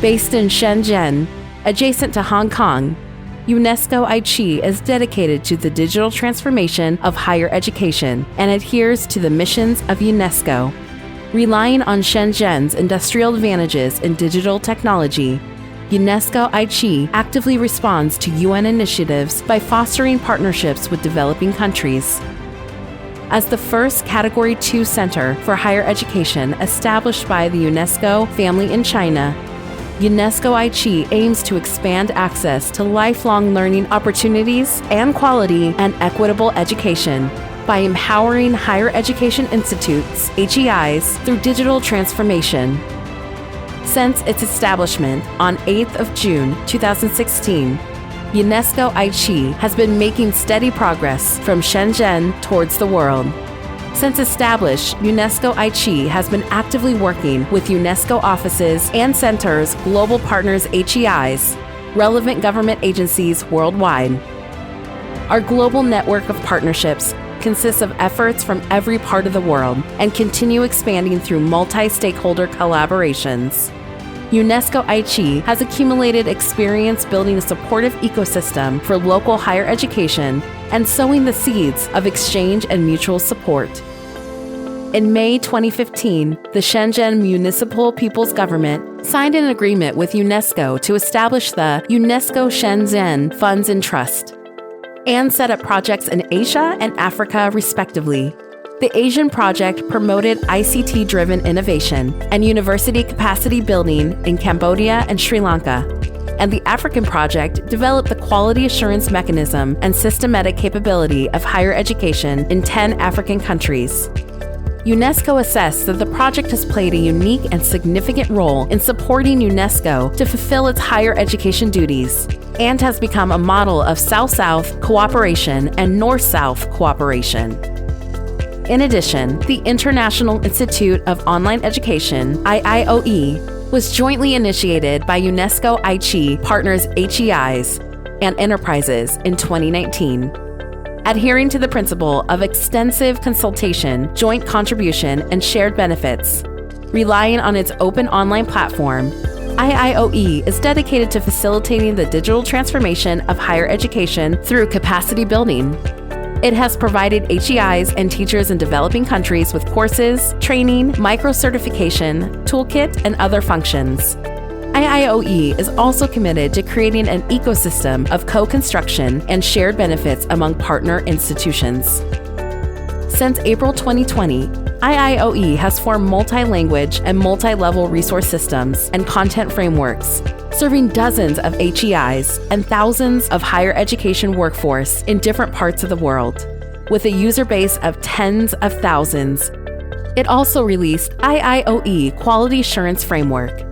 Based in Shenzhen, adjacent to Hong Kong, UNESCO-ICHEI is dedicated to the digital transformation of higher education and adheres to the missions of UNESCO. Relying on Shenzhen's industrial advantages in digital technology, UNESCO-ICHEI actively responds to UN initiatives by fostering partnerships with developing countries. As the first Category 2 center for higher education established by the UNESCO family in China, UNESCO-ICHEI aims to expand access to lifelong learning opportunities and quality and equitable education by empowering higher education institutes, HEIs, through digital transformation. Since its establishment on 8th of June 2016, UNESCO-ICHEI has been making steady progress from Shenzhen towards the world. Since established, UNESCO-ICHEI has been actively working with UNESCO offices and centers, global partners HEIs, relevant government agencies worldwide. Our global network of partnerships consists of efforts from every part of the world and continue expanding through multi-stakeholder collaborations. UNESCO-ICHEI has accumulated experience building a supportive ecosystem for local higher education and sowing the seeds of exchange and mutual support. In May 2015, the Shenzhen Municipal People's Government signed an agreement with UNESCO to establish the UNESCO Shenzhen Funds and Trust and set up projects in Asia and Africa, respectively. The Asian project promoted ICT-driven innovation and university capacity building in Cambodia and Sri Lanka, and the African project developed the quality assurance mechanism and systematic capability of higher education in 10 African countries. UNESCO assessed that the project has played a unique and significant role in supporting UNESCO to fulfill its higher education duties and has become a model of South-South cooperation and North-South cooperation. In addition, the International Institute of Online Education, IIOE, was jointly initiated by UNESCO-ICHEI partners HEIs and enterprises in 2019. Adhering to the principle of extensive consultation, joint contribution, and shared benefits, relying on its open online platform, IIOE is dedicated to facilitating the digital transformation of higher education through capacity building. It has provided HEIs and teachers in developing countries with courses, training, micro-certification, toolkit, and other functions. IIOE is also committed to creating an ecosystem of co-construction and shared benefits among partner institutions. Since April 2020, IIOE has formed multi-language and multi-level resource systems and content frameworks, serving dozens of HEIs and thousands of higher education workforce in different parts of the world, with a user base of tens of thousands. It also released IIOE Quality Assurance Framework,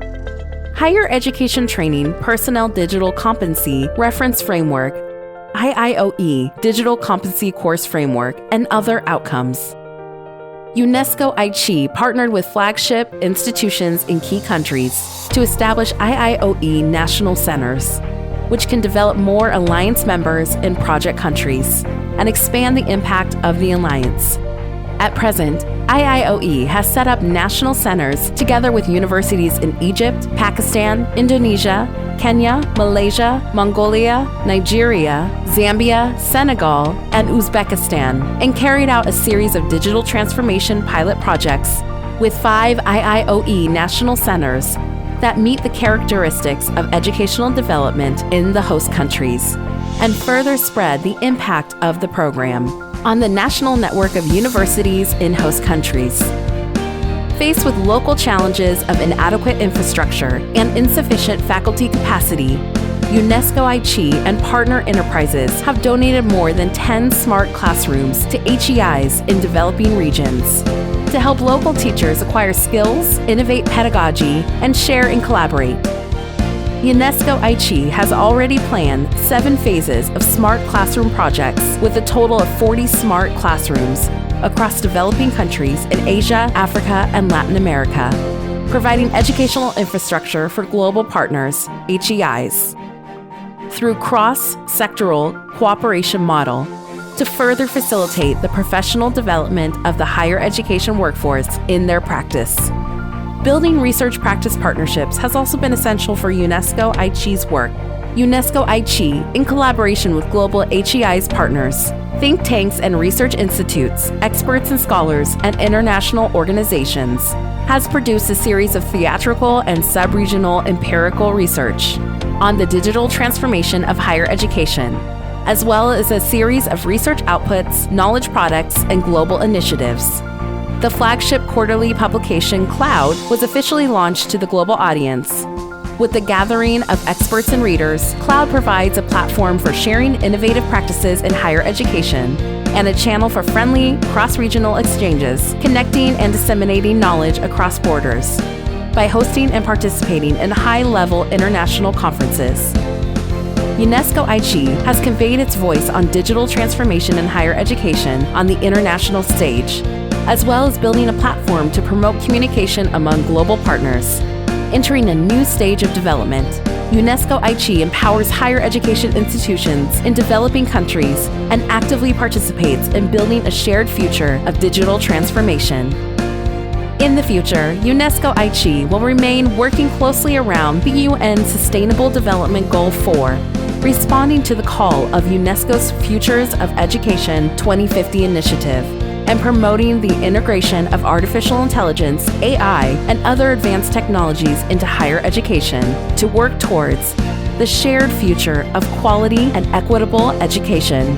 Higher Education Training Personnel Digital Competency Reference Framework, IIOE Digital Competency Course Framework, and other outcomes. UNESCO-ICHEI partnered with flagship institutions in key countries to establish IIOE national centers, which can develop more alliance members in project countries and expand the impact of the alliance. At present, IIOE has set up national centers together with universities in Egypt, Pakistan, Indonesia, Kenya, Malaysia, Mongolia, Nigeria, Zambia, Senegal, and Uzbekistan, and carried out a series of digital transformation pilot projects with 5 IIOE national centers that meet the characteristics of educational development in the host countries, and further spread the impact of the program on the national network of universities in host countries. Faced with local challenges of inadequate infrastructure and insufficient faculty capacity, UNESCO-ICHEI and partner enterprises have donated more than 10 smart classrooms to HEIs in developing regions to help local teachers acquire skills, innovate pedagogy, and share and collaborate. UNESCO-ICHEI has already planned 7 phases of smart classroom projects with a total of 40 smart classrooms across developing countries in Asia, Africa, and Latin America, providing educational infrastructure for global partners, HEIs, through cross-sectoral cooperation model to further facilitate the professional development of the higher education workforce in their practice. Building research practice partnerships has also been essential for UNESCO-ICHEI's work. UNESCO-ICHEI, in collaboration with global HEI's partners, think tanks and research institutes, experts and scholars, and international organizations, has produced a series of theatrical and sub-regional empirical research on the digital transformation of higher education, as well as a series of research outputs, knowledge products, and global initiatives. The flagship quarterly publication, Cloud, was officially launched to the global audience. With the gathering of experts and readers, Cloud provides a platform for sharing innovative practices in higher education and a channel for friendly, cross-regional exchanges, connecting and disseminating knowledge across borders by hosting and participating in high-level international conferences. UNESCO-ICHEI has conveyed its voice on digital transformation in higher education on the international stage, as well as building a platform to promote communication among global partners. Entering a new stage of development, UNESCO-ICHEI empowers higher education institutions in developing countries and actively participates in building a shared future of digital transformation. In the future, UNESCO-ICHEI will remain working closely around the UN Sustainable Development Goal 4, responding to the call of UNESCO's Futures of Education 2050 initiative, and promoting the integration of artificial intelligence, AI, and other advanced technologies into higher education to work towards the shared future of quality and equitable education.